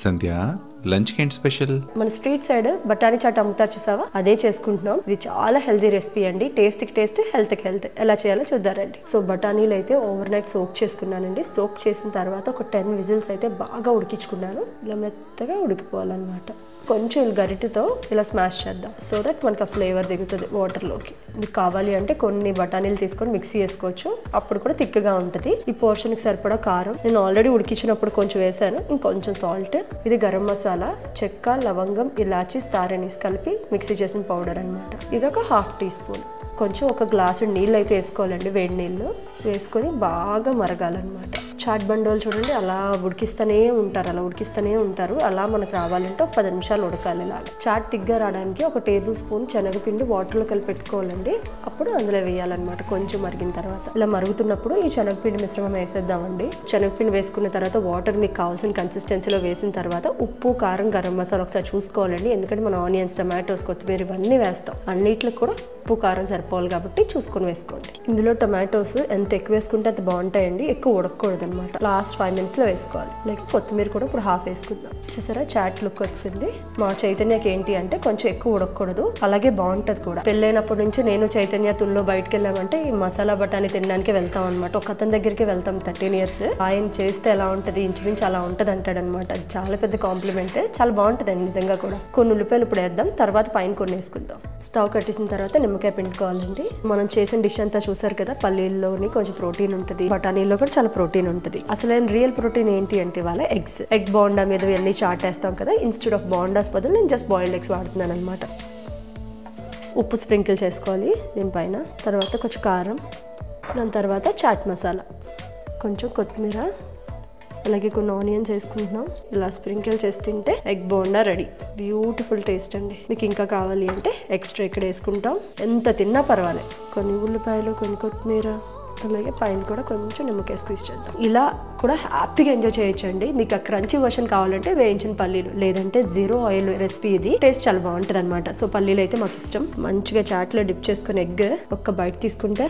సంధ్య lunch కి ఏంటి special? మన స్ట్రీట్ సైడ్ బఠానీ చాట్ అమ్ముతారు చూసావా, అదే చేసుకుంటున్నాం. ఇది చాలా హెల్దీ రెసిపీ అండి. టేస్ట్ కి టేస్ట్, హెల్త్ కి హెల్త్. ఎలా చేయాలో చూద్దారండి. సో బఠానీలు అయితే ఓవర్ నైట్ సోక్ చేసుకున్నానండి. సోక్ చేసిన తర్వాత ఒక 10 విజిల్స్ అయితే బాగా ఉడికించుకున్నాను. ఇలా మెత్తగా ఉడికిపోవాలన్నమాట. కొంచెం గరిటెతో ఇలా స్మాష్ చేద్దాం, సో దట్ మనకు ఆ ఫ్లేవర్ దిగుతుంది వాటర్లోకి. మీకు కావాలి అంటే కొన్ని బఠానీలు తీసుకొని మిక్సీ వేసుకోవచ్చు, అప్పుడు కూడా థిక్గా ఉంటుంది. ఈ పోర్షన్కి సరిపడా కారం నేను ఆల్రెడీ ఉడికించినప్పుడు కొంచెం వేసాను, ఇంకొంచెం సాల్ట్. ఇది గరం మసాలా, చెక్క, లవంగం, ఇలాచి, స్టార్ అనీస్ కలిపి మిక్సీ చేసిన పౌడర్ అనమాట. ఇది ఒక 1/2 టీ స్పూన్. కొంచెం ఒక గ్లాసు నీళ్ళు అయితే వేసుకోవాలండి, వేడి నీళ్ళు వేసుకొని బాగా మరగాలన్నమాట. చాట్ బండోలు చూడండి అలా ఉడికిస్తూనే ఉంటారు. అలా మనకు రావాలంటే ఒక 10 నిమిషాలు ఉడకాలి. ఇలా చాట్ తిగ్గా రావడానికి ఒక టేబుల్ స్పూన్ శనగపిండి వాటర్లో కలిపి పెట్టుకోవాలండి. అప్పుడు అందులో వేయాలన్నమాట. కొంచెం మరిగిన తర్వాత ఇలా మరుగుతున్నప్పుడు ఈ శనగపిండి మిశ్రమం వేసేద్దామండి. శనగపిండి వేసుకున్న తర్వాత వాటర్ మీకు కావాల్సిన కన్సిస్టెన్సీలో వేసిన తర్వాత ఉప్పు, కారం, గరం మసాలా ఒకసారి చూసుకోవాలండి. ఎందుకంటే మనం ఆనియన్స్, టమాటోస్, కొత్తిమీర ఇవన్నీ వేస్తాం. అన్నిటికి కూడా ఉప్పు, కారం సరిపోవాలి కాబట్టి చూసుకొని వేసుకోండి. ఇందులో టమాటోస్ ఎంత ఎక్కువ వేసుకుంటే అంత బాగుంటాయండి. ఎక్కువ ఉడకకూడదు అనమాట. లాస్ట్ 5 మినిట్స్లో వేసుకోవాలి. అలాగే కొత్తిమీర కూడా ఇప్పుడు 1/2 వేసుకుందాం. చూసారా చాట్ లుక్ వచ్చింది. మా చైతన్యకి ఏంటి అంటే కొంచెం ఎక్కువ ఉడకకూడదు, అలాగే బాగుంటుంది కూడా. పెళ్ళైనప్పటి నుంచి నేను చైతన్య తుల్లో బయటకు వెళ్ళామంటే ఈ మసాలా బఠానీ తినడానికి వెళ్తాం అనమాట. ఒక అతని దగ్గరికి వెళ్తాం 13 ఇయర్స్. ఆయన చేస్తే ఎలా ఉంటుంది, ఇంచుమించు అలా ఉంటుంది అంటాడు అనమాట. అది చాలా పెద్ద కాంప్లిమెంట్. చాలా బాగుంటుందండి నిజంగా కూడా. కొన్ని ఉల్లిపాయలు ఇప్పుడు వేద్దాం, తర్వాత పైన కొన్ని వేసుకుందాం. స్టవ్ కట్టేసిన తర్వాత నిమ్మకాయ పిండుకోవాలండి. మనం చేసిన డిష్ అంతా చూసారు కదా, పల్లీల్లోని కొంచెం ప్రోటీన్ ఉంటుంది, బఠానీలో కూడా చాలా ప్రోటీన్ ఉంటుంది. అసలైన రియల్ ప్రోటీన్ ఏంటి అంటే వాళ్ళ ఎగ్ బోండా మీద వెళ్ళి చాటేస్తాం కదా, ఇన్స్టెడ్ ఆఫ్ బోండాస్ బదులు నేను జస్ట్ బాయిల్డ్ ఎగ్స్ వాడుతున్నాను అనమాట. ఉప్పు స్ప్రింకిల్ చేసుకోవాలి దీనిపైన, తర్వాత కొంచెం కారం, దాని తర్వాత చాట్ మసాలా, కొంచెం కొత్తిమీర, అలాగే కొన్ని ఆనియన్స్ వేసుకుంటున్నాం. ఇలా స్ప్రింకిల్ చేసి తింటే egg bonda ready. Beautiful taste అండి. మీకు ఇంకా కావాలి అంటే ఎక్స్ట్రా ఇక్కడ వేసుకుంటాం, ఎంత తిన్నా పర్వాలేదు. కొన్ని ఉల్లిపాయలు, కొన్ని కొత్తిమీర, అలాగే పైన కూడా కొంచెం నిమ్మకాయ స్క్వీజ్ చేద్దాం. ఇలా కూడా హ్యాపీగా ఎంజాయ్ చేయొచ్చండి. మీకు ఆ క్రంచీ వర్షన్ కావాలంటే వేయించిన పల్లీలు, లేదంటే 0 ఆయిల్ రెసిపీ. ఇది టేస్ట్ చాలా బాగుంటుంది అనమాట. సో పల్లీలు అయితే మాకు ఇష్టం. మంచిగా చాట్లో డిప్ చేసుకుని ఎగ్ ఒక్క బైట్ తీసుకుంటే